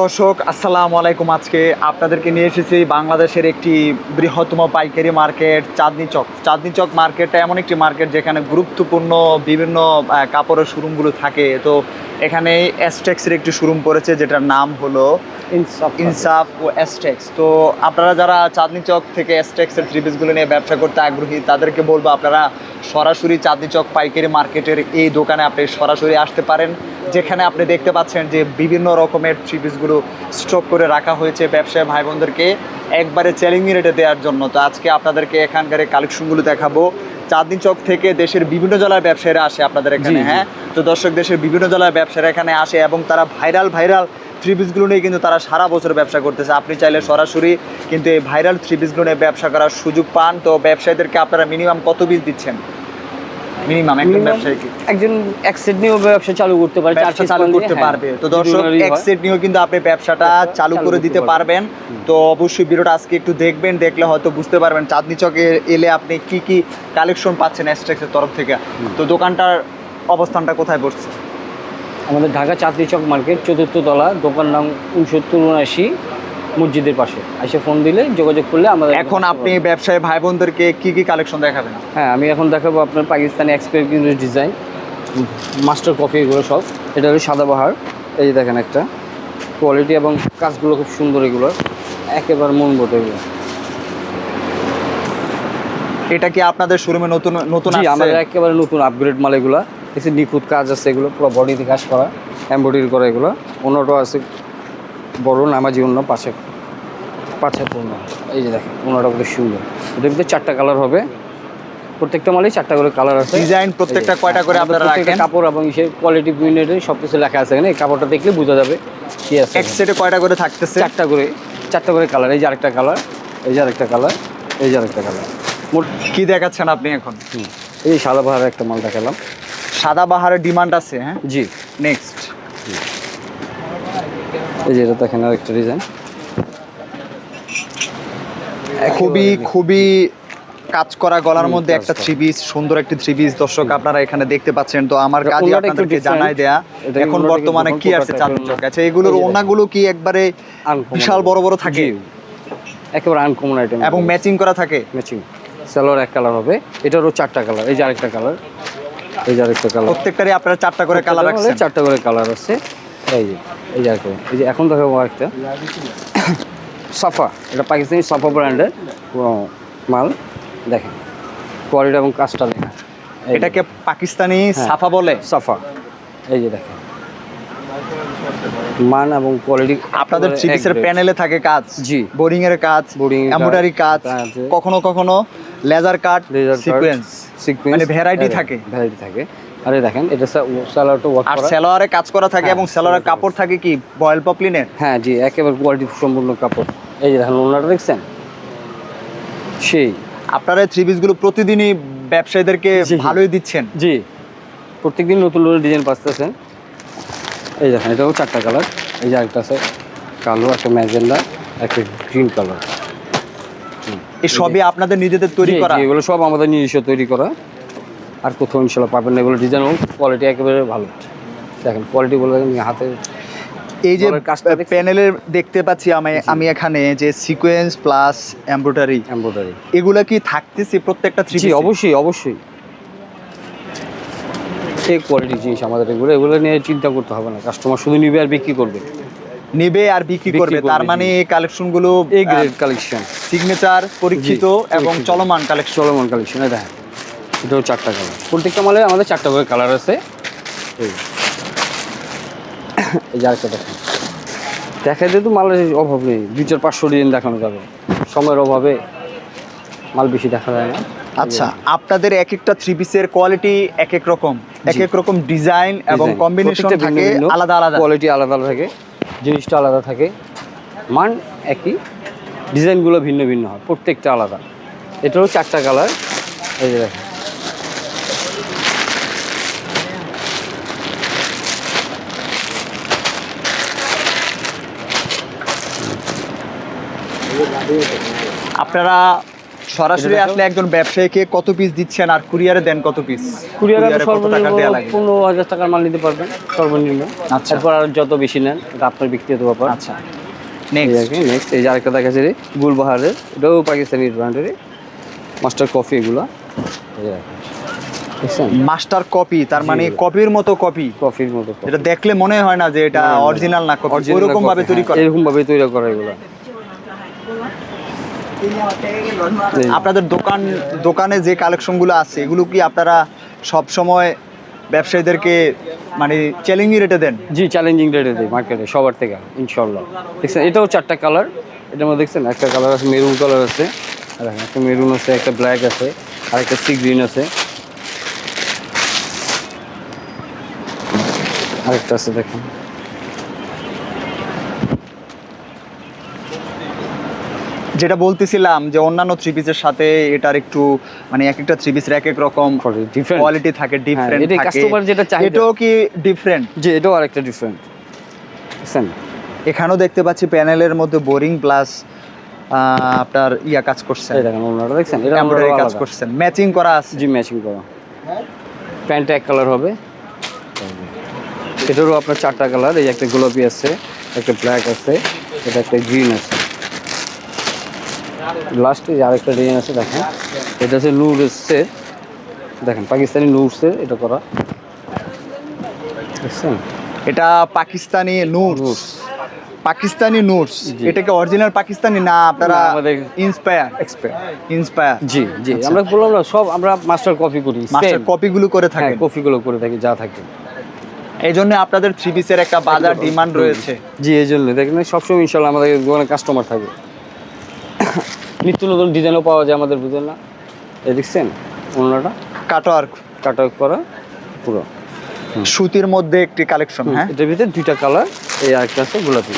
দর্শক আসসালামু আলাইকুম। আজকে আপনাদেরকে নিয়ে এসেছি বাংলাদেশের একটি বৃহত্তম পাইকারি মার্কেট চাঁদনী চক মার্কেটটা এমন একটি মার্কেট যেখানে গুরুত্বপূর্ণ বিভিন্ন কাপড়ের শোরুমগুলো থাকে। তো এখানে এসটেক্সের একটি শোরুম পড়েছে যেটার নাম হলো ইনসাফ ও এসটেক্স। তো আপনারা যারা চাঁদনী চক থেকে এসটেক্সের থ্রি পিসগুলো নিয়ে ব্যবসা করতে আগ্রহী তাদেরকে বলবো আপনারা সরাসরি চাঁদনী চক পাইকারি মার্কেটের এই দোকানে আপনি সরাসরি আসতে পারেন, যেখানে আপনি দেখতে পাচ্ছেন যে বিভিন্ন রকমের থ্রি পিসগুলো স্টক করে রাখা হয়েছে ব্যবসায়ী ভাই বোনদেরকে একবারে চ্যালেঞ্জিং রেটে দেওয়ার জন্য। তো আজকে আপনাদেরকে এখানকার কালেকশনগুলো দেখাবো। চাঁদনী চক থেকে দেশের বিভিন্ন জেলার ব্যবসায়ীরা আসে আপনাদের এখানে। হ্যাঁ, তো দর্শক দেশের বিভিন্ন জেলার ব্যবসায়ীরা এখানে আসে এবং তারা ভাইরাল থ্রি পিসগুলো নিয়ে কিন্তু তারা সারা বছর ব্যবসা করতেছে। আপনি চাইলে সরাসরি কিন্তু এই ভাইরাল থ্রি পিসগুলো নিয়ে ব্যবসা করার সুযোগ পান। তো ব্যবসায়ীদেরকে আপনারা মিনিমাম কত পিস দিচ্ছেন? মিনিমাম একজন ব্যবসায়ীকে একজন এক সেট নিয়েও ব্যবসা চালু করতে পারে, চালু করতে পারবে। তো দর্শক এক সেট নিয়েও কিন্তু আপনি ব্যবসাটা চালু করে দিতে পারবেন। তো অবশ্যই ভিডিওটা আজকে একটু দেখবেন, দেখলে হয়তো বুঝতে পারবেন চাঁদনী চকে এলে আপনি কি কি কালেকশন পাচ্ছেন এসটেক্সের তরফ থেকে। তো দোকানটার অবস্থানটা কোথায় পড়ছে? আমাদের ঢাকা চাঁদনী চক মার্কেট 4th তলা, দোকান নাম 6979 মসজিদের পাশে। এসে ফোন দিলে যোগাযোগ করলে আমাদের। এখন আপনি ব্যবসায়ী ভাই বোনদেরকে কি কি কালেকশন দেখাবেন? হ্যাঁ, আমি এখন দেখাবো আপনার Pakistani experience design, master coffee, এগুলো সব। এটা হলো সাদাবাহার। এই যে দেখেন একটা কোয়ালিটি এবং কাজগুলো খুব সুন্দর, এগুলো একেবারে মন বোধ। এগুলো এটা কি আপনাদের শোরুমে নতুন নতুন আসছে? আমাদের একেবারে নতুন আপগ্রেড মাল। এগুলো দেখছি নিখুঁত কাজ আছে, এগুলো পুরো বডিতে কাজ করা, এমব্রয়ডারি করা। এগুলো অন্যটাও আছে বড় নামাজি, অন্য পাশে পূর্ণ। এই যে দেখেন অন্যটা খুব সুন্দর। এটার ভিতরে 4টা কালার হবে, প্রত্যেকটা মালেই 4টা করে কালার আছে। ডিজাইন প্রত্যেকটা কয়টা করে আপনারা রাখেন? কাপড় এবং ইসের কোয়ালিটি বিভিন্ন সব কিছু লেখা আছে এখানে। এই কাপড়টা দেখলে বোঝা যাবে কি আছে। এক সেটে কয়টা করে থাকতেছে? 4টা করে কালার। এই যে আরেকটা কালার, এই যে আরেকটা কালার, এই যে আরেকটা কালার। মোট কি দেখাচ্ছেন আপনি এখন? এই সাদাবাহারের একটা মাল দেখালাম। সাদাবাহারের ডিমান্ড আছে? হ্যাঁ জি। নেক্সট এই যে এটা দেখেন আরেকটা ডিজাইন, খুবই কাজ করা গলার মধ্যে একটা থ্রি পিস, সুন্দর একটি থ্রি পিস। দর্শক আপনারা এখানে দেখতে পাচ্ছেন। তো আমার কাজই আপনাদেরকে জানাই দেয়া এখন বর্তমানে কি আছে চাঁদনী চক। আচ্ছা, এগুলোর ওনাগুলো কি একবারে বিশাল বড় বড় থাকে? একেবারে আনকমন আইটেম এবং ম্যাচিং করা থাকে? ম্যাচিং। সালোয়ার এক কালার হবে, এটারও 4টা কালার। এই যে আরেকটা কালার, এই যে আরেকটা কালার। প্রত্যেকটারই আপনারা 4টা করে কালার রাখছেন? 4টা করে কালার আছে। এই যে এই যে আরেকটা, এই যে এখন দেখাবো আরেকটা সাফা। এটা পাকিস্তানি সাফা ব্র্যান্ডের মাল। দেখেন কোয়ালিটি এবং কাজটা দেখেন। এটাকে পাকিস্তানি সাফা বলে? সাফা। এই যে দেখেন মান এবং কোয়ালিটি। আপনাদের থ্রি পিসের প্যানেলে থাকে কাজ? জি। বোরিং এর কাজ, এমব্রয়ডারি কাজ, কখনো লেজার কাট, সিকোয়েন্স, মানে ভ্যারাইটি থাকে। আরে দেখেন এটা সালোয়ারটা ওয়ার্ক করা, আর সালোয়ারে কাজ করা থাকে এবং সালোয়ারের কাপড় থাকে কি বয়েল পপলিনের? হ্যাঁ জি, একেবারে কোয়ালিটি সম্পূর্ণ কাপড়। এই যে দেখেন ওনাটা দেখছেন সেই। আপনারা থ্রি পিসগুলো প্রতিদিনই ব্যবসায়ীদেরকে ভালোই দিচ্ছেন? জি, প্রত্যেকদিন নতুন নতুন ডিজাইন পাচ্ছেন। এই দেখেন এটাও 4টা কালার। এই যে আরেকটা আছে কালো, একটা ম্যাজেন্ডা, একটা গ্রিন কালার। এই সবই আপনাদের নিজেদের তৈরি করা? এগুলো সব আমাদের নিজস্ব তৈরি করা। আর কোথাও ইনশাল্লাহ পাবেন না। এগুলো ডিজাইন কোয়ালিটি একেবারে ভালো। দেখেন কোয়ালিটি বলে দেখেন হাতে। এই যে প্যানেলের দেখতে পাচ্ছি আমি এখানে যে সিকোয়েন্স প্লাস এমব্রয়ডারি এগুলা কি থাকতেছে প্রত্যেকটা থ্রি পিস? অবশ্যই এই কোয়ালিটি জিনিস আমাদের। এগুলো নিয়ে চিন্তা করতে হবে না। কাস্টমার শুধু নিবে আর বিক্রি করবে। তার মানে এই কালেকশনগুলো এ গ্রেড কালেকশন, সিগনেচার, পরীক্ষিত এবং চলমান কালেকশন। দেখেন এটাও 4টা কালার। প্রত্যেকটা মালে আমাদের 4টা করে কালার আছে। এই যে আরেকটা দেখেন, দেখাইতে তো মালের অভাব নেই। 200-500 ডিজাইন দেখানো যাবে, সময়ের অভাবে মাল বেশি দেখা যায় না। আচ্ছা, আপনাদের এক একটা থ্রি পিসের কোয়ালিটি এক এক রকম ডিজাইন এবং কম্বিনেশন থাকে, আলাদা কোয়ালিটি আলাদা থাকে, জিনিসটা আলাদা থাকে, মান একই, ডিজাইনগুলো ভিন্ন ভিন্ন হয়, প্রত্যেকটা আলাদা। এটারও 4টা কালার। এই যে দেখেন আপনারা সরাসরি এটা আসলে একজন ব্যবসায়ীকে কত পিস দিচ্ছেন আর কুরিয়ারে দেন কত পিস? কুরিয়ারে কত টাকা দেওয়া লাগে? 15,000 টাকার মাল নিতে পারবেন সর্বনিম্ন। আচ্ছা। তারপর আর যত বেশি নেন এটা আপনার ব্যক্তিগত ব্যাপার। আচ্ছা, এই নেক্সট। আর কি। নেক্সট এই যে আরেকটা দেখাচ্ছি রে, গুলবাহারের, এটাও পাকিস্তানি ব্র্যান্ডের মাস্টার কফি এগুলা। এই যে দেখছেন মাস্টার কপি, তার জি, মানে জি। কপির মতো কপি। কফির মতো coffee। এটা দেখলে মনে হয় না যে এটা না, না, না। অরিজিনাল না কপি, Original ওরকম ভাবে coffee, তৈরি হ্যাঁ, করে। এরকম ভাবে তৈরি করা এগুলা। এই আপনাদের দোকানে যে কালেকশনগুলো আছে এগুলো কি আপনারা সব সময় ব্যবসায়ীদেরকে মানে চ্যালেঞ্জিং রেটে দেন? জি, চ্যালেঞ্জিং রেটে দিই মার্কেটে সবার থেকে ইনশাল্লাহ। দেখছেন এটাও 4টা কালার, এটার মধ্যে দেখছেন একটা কালার আছে মেরুন কালার আছে, আর একটা মেরুন আছে, একটা ব্ল্যাক আছে, আর একটা সি গ্রিন আছে, আরেকটা আছে দেখেন। যেটা বলতেছিলাম যে অন্যান্য থ্রি পিসের সাথে এটার একটু মানে এক একটা থ্রি পিসের এক এক রকম ডিফারেন্ট কোয়ালিটি থাকে, ডিফারেন্ট এটাই থাকে। কাস্টমার যেটা চাহিদা। এটাও কি ডিফারেন্ট? জি, এটাও আরেকটা ডিফারেন্ট দেখছেন। এখানেও দেখতে পাচ্ছি প্যানেলের মধ্যে বোরিং প্লাস আপনার কাজ করছেন, এই দেখেন ওনারা দেখছেন, এটা এমব্রয়ডারি আমরা কাজ করছেন, ম্যাচিং করা আছে। জি, ম্যাচিং করা। প্যান্টটা এক কালার হবে, এটারও আপনার 4টা কালার, এই একটা গোলাপি আছে, একটা ব্ল্যাক আছে, এটা একটা গ্রিন আছে, লাস্টে আরেকটা ডিজাইন আছে দেখেন। এটা হচ্ছে নুডলসের, দেখেন পাকিস্তানি নুডলসের এটা করা দেখছেন। এটা পাকিস্তানি নুটস, নুডলস পাকিস্তানি নুটস। জি। এটা কি অরিজিনাল পাকিস্তানি না আপনারা না, আমাদের ইন্সপায়ার? ইন্সপায়ার। জি জি, আমরা বললাম না সব আমরা মাস্টার কপি করি, মাস্টার কপিগুলো করে হ্যাঁ থাকেন, কপিগুলো করে থাকি যা থাকে। এই জন্য আপনাদের থ্রি পিসের একটা বাজার ডিমান্ড রয়েছে। জি, এই জন্য দেখেন সবসময় ইনশাল্লাহ আমাদের দোকানে কাস্টমার থাকে, নিত্য নতুন ডিজাইনও পাওয়া যায় আমাদের, বুঝলেন না। এই দেখছেন ওনাটা কাটওয়ার্ক কাট আউট করা পুরো সুতির মধ্যে একটি কালেকশন। হ্যাঁ, এটার ভিতরে 2টা কালার, এই আরেকটা আছে গোলাপি।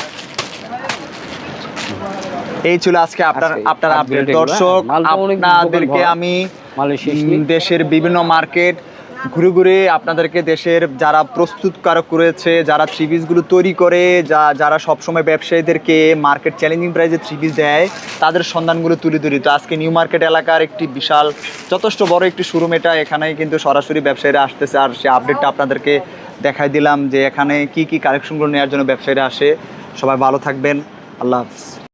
এই ছিল আজকে আপনার আজকে আপনার আপডেট। upgrade এগুলো, দর্শক, মালটা অনেক আপনাদেরকে দোকান ভরা। আমি মালের শেষ নেই। দেশের বিভিন্ন মার্কেট ঘুরে ঘুরে আপনাদেরকে দেশের যারা প্রস্তুতকারক রয়েছে, যারা থ্রি পিসগুলো তৈরি করে, যারা সবসময় ব্যবসায়ীদেরকে মার্কেট চ্যালেঞ্জিং প্রাইসে থ্রি পিস দেয়, তাদের সন্ধানগুলো তুলে ধরি। তো আজকে নিউ মার্কেট এলাকার একটি বিশাল যথেষ্ট বড় একটি শোরুম, এটা এখানেই কিন্তু সরাসরি ব্যবসায়ীরা আসতেছে, আর সে আপডেটটা আপনাদেরকে দেখাই দিলাম যে এখানে কি কি কালেকশনগুলো নেওয়ার জন্য ব্যবসায়ীরা আসে। সবাই ভালো থাকবেন, আল্লাহ হাফিজ।